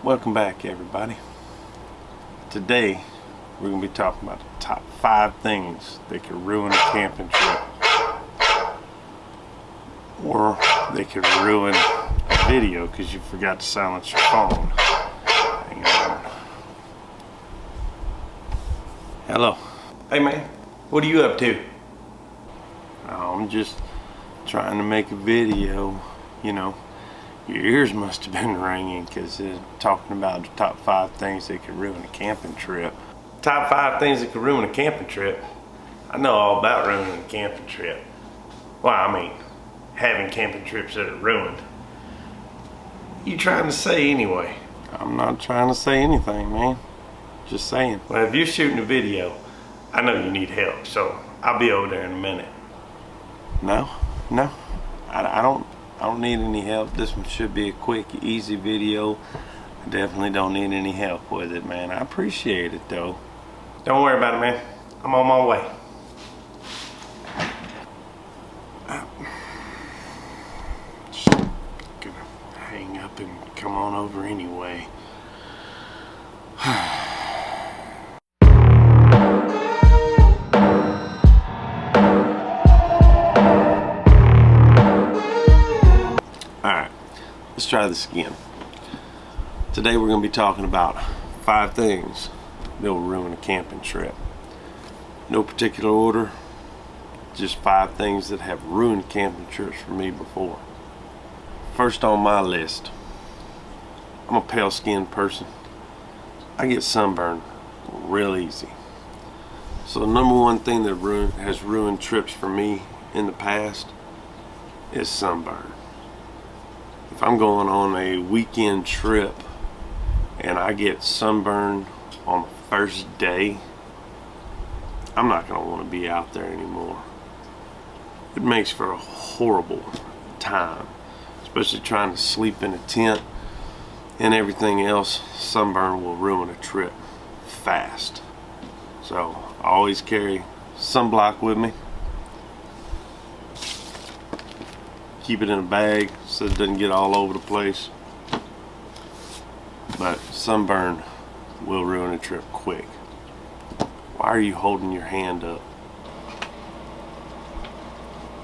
Welcome back, everybody. Today we're going to be talking about the top 5 things that could ruin a camping trip, or they could ruin a video because you forgot to silence your phone. Hang on. Hello. Hey man, what are you up to? Oh, I'm just trying to make a video. You know, your ears must have been ringing because they're talking about the top 5 things that could ruin a camping trip. Top 5 things that could ruin a camping trip? I know all about ruining a camping trip. Well, I mean, having camping trips that are ruined. You trying to say anyway? I'm not trying to say anything, man. Just saying. Well, if you're shooting a video, I know you need help, so I'll be over there in a minute. No, I don't need any help. This one should be a quick, easy video. I definitely don't need any help with it, man. I appreciate it, though. Don't worry about it, man. I'm on my way. Just gonna hang up and come on over anyway. Alright, let's try this again. Today we're going to be talking about 5 things that will ruin a camping trip. No particular order, just 5 things that have ruined camping trips for me before. First on my list, I'm a pale skinned person. I get sunburned real easy. So the number one thing that has ruined trips for me in the past is sunburn. If I'm going on a weekend trip and I get sunburned on the first day, I'm not going to want to be out there anymore. It makes for a horrible time, especially trying to sleep in a tent and everything else. Sunburn will ruin a trip fast. So I always carry sunblock with me. Keep it in a bag so it doesn't get all over the place. But sunburn will ruin a trip quick. Why are you holding your hand up?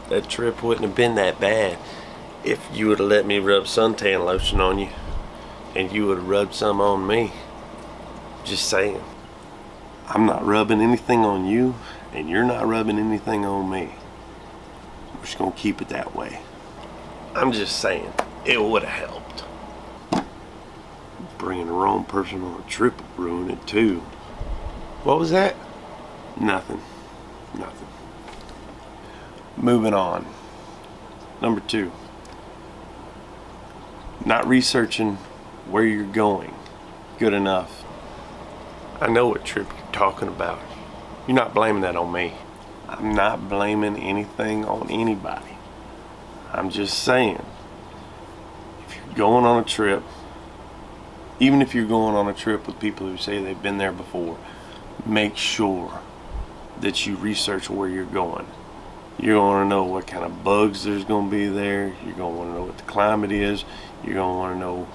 That trip wouldn't have been that bad if you would have let me rub suntan lotion on you and you would have rubbed some on me. Just saying. I'm not rubbing anything on you and you're not rubbing anything on me. We're just gonna keep it that way. I'm just saying, it would have helped. Bringing the wrong person on a trip would ruin it too. What was that? Nothing. Moving on. Number 2. Not researching where you're going good enough. I know what trip you're talking about. You're not blaming that on me. I'm not blaming anything on anybody. I'm just saying, if you're going on a trip, even if you're going on a trip with people who say they've been there before, make sure that you research where you're going. You're going to know what kind of bugs there's going to be there. You're going to want to know what the climate is. You're going to want to know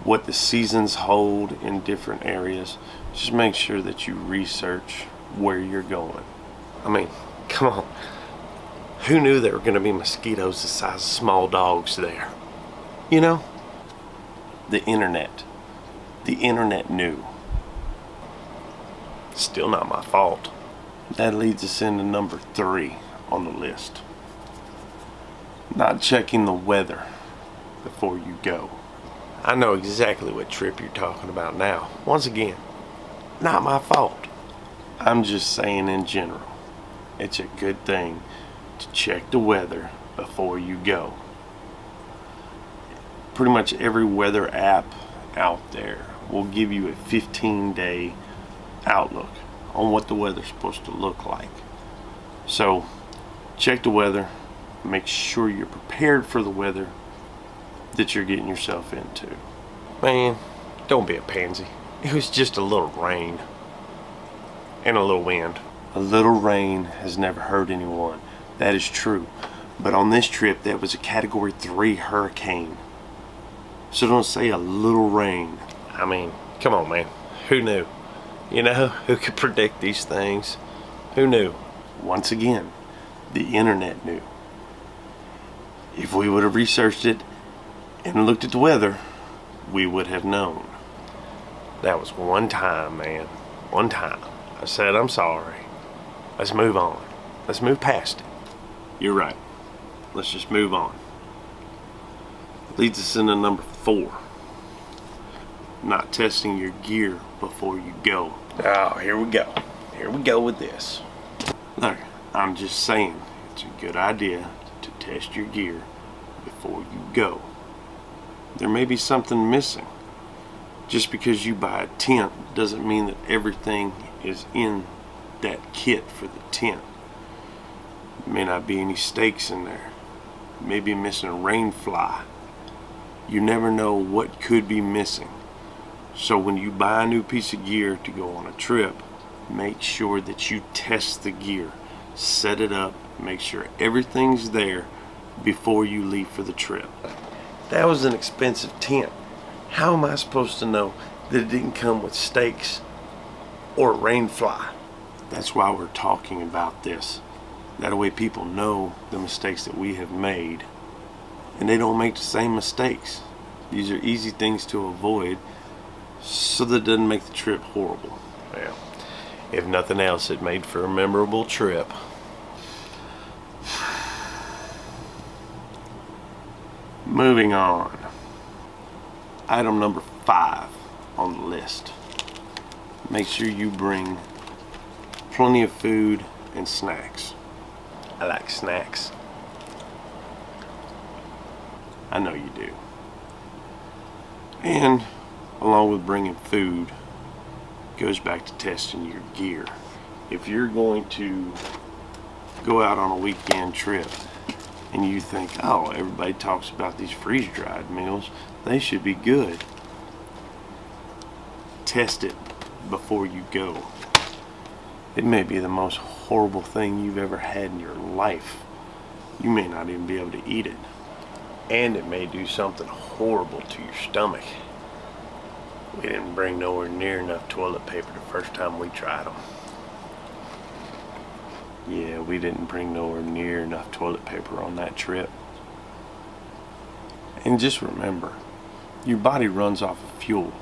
what the seasons hold in different areas. Just make sure that you research where you're going. I mean, come on. Who knew there were going to be mosquitoes the size of small dogs there? You know? The internet. The internet knew. Still not my fault. That leads us into number 3 on the list. Not checking the weather before you go. I know exactly what trip you're talking about now. Once again, not my fault. I'm just saying in general, it's a good thing to check the weather before you go. Pretty much every weather app out there will give you a 15-day outlook on what the weather's supposed to look like. So check the weather, make sure you're prepared for the weather that you're getting yourself into. Man, don't be a pansy. It was just a little rain and a little wind. A little rain has never hurt anyone. That is true. But on this trip, that was a Category 3 hurricane. So don't say a little rain. I mean, come on, man. Who knew? You know, who could predict these things? Who knew? Once again, the internet knew. If we would have researched it and looked at the weather, we would have known. That was one time, man. One time. I said, I'm sorry. Let's move on. Let's move past it. You're right. Let's just move on. Leads us into number 4. Not testing your gear before you go. Oh, here we go. Here we go with this. Look, I'm just saying, it's a good idea to test your gear before you go. There may be something missing. Just because you buy a tent doesn't mean that everything is in that kit for the tent. There may not be any stakes in there. Maybe missing a rain fly. You never know what could be missing. So when you buy a new piece of gear to go on a trip, make sure that you test the gear. Set it up, make sure everything's there before you leave for the trip. That was an expensive tent. How am I supposed to know that it didn't come with stakes or a rain fly? That's why we're talking about this. That way people know the mistakes that we have made and they don't make the same mistakes. These are easy things to avoid so that it doesn't make the trip horrible. Well, if nothing else, it made for a memorable trip. Moving on. Item number 5 on the list. Make sure you bring plenty of food and snacks. I like snacks. I know you do. And along with bringing food goes back to testing your gear. If you're going to go out on a weekend trip and you think, oh, everybody talks about these freeze-dried meals, they should be good. Test it before you go. It may be the most horrible thing you've ever had in your life. You may not even be able to eat it. And it may do something horrible to your stomach. We didn't bring nowhere near enough toilet paper the first time we tried them. Yeah, we didn't bring nowhere near enough toilet paper on that trip. And just remember, your body runs off of fuel.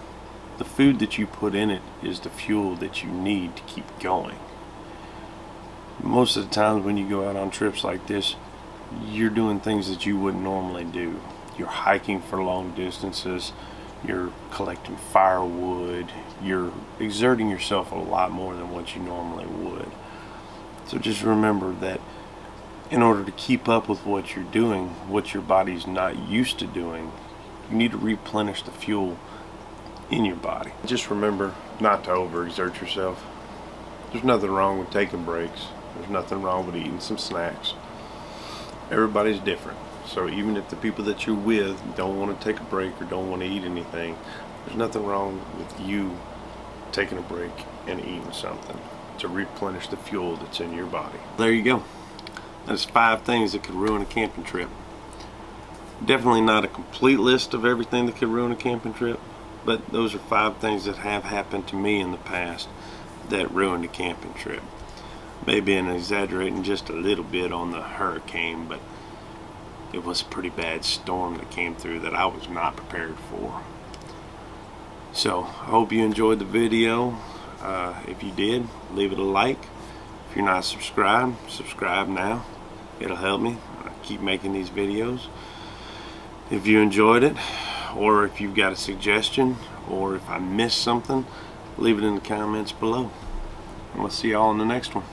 The food that you put in it is the fuel that you need to keep going. Most of the times when you go out on trips like this, you're doing things that you wouldn't normally do. You're hiking for long distances, you're collecting firewood, you're exerting yourself a lot more than what you normally would. So just remember that in order to keep up with what you're doing, what your body's not used to doing, you need to replenish the fuel in your body. Just remember not to overexert yourself. There's nothing wrong with taking breaks. There's nothing wrong with eating some snacks. Everybody's different. So even if the people that you're with don't want to take a break or don't want to eat anything, there's nothing wrong with you taking a break and eating something to replenish the fuel that's in your body. There you go. That's 5 things that could ruin a camping trip. Definitely not a complete list of everything that could ruin a camping trip, but those are 5 things that have happened to me in the past that ruined a camping trip. Maybe I'm exaggerating just a little bit on the hurricane, but it was a pretty bad storm that came through that I was not prepared for. So I hope you enjoyed the video. If you did, leave it a like. If you're not subscribed, subscribe now. It'll help me keep making these videos. If you enjoyed it, or if you've got a suggestion, or if I missed something, leave it in the comments below. And we'll see y'all in the next one.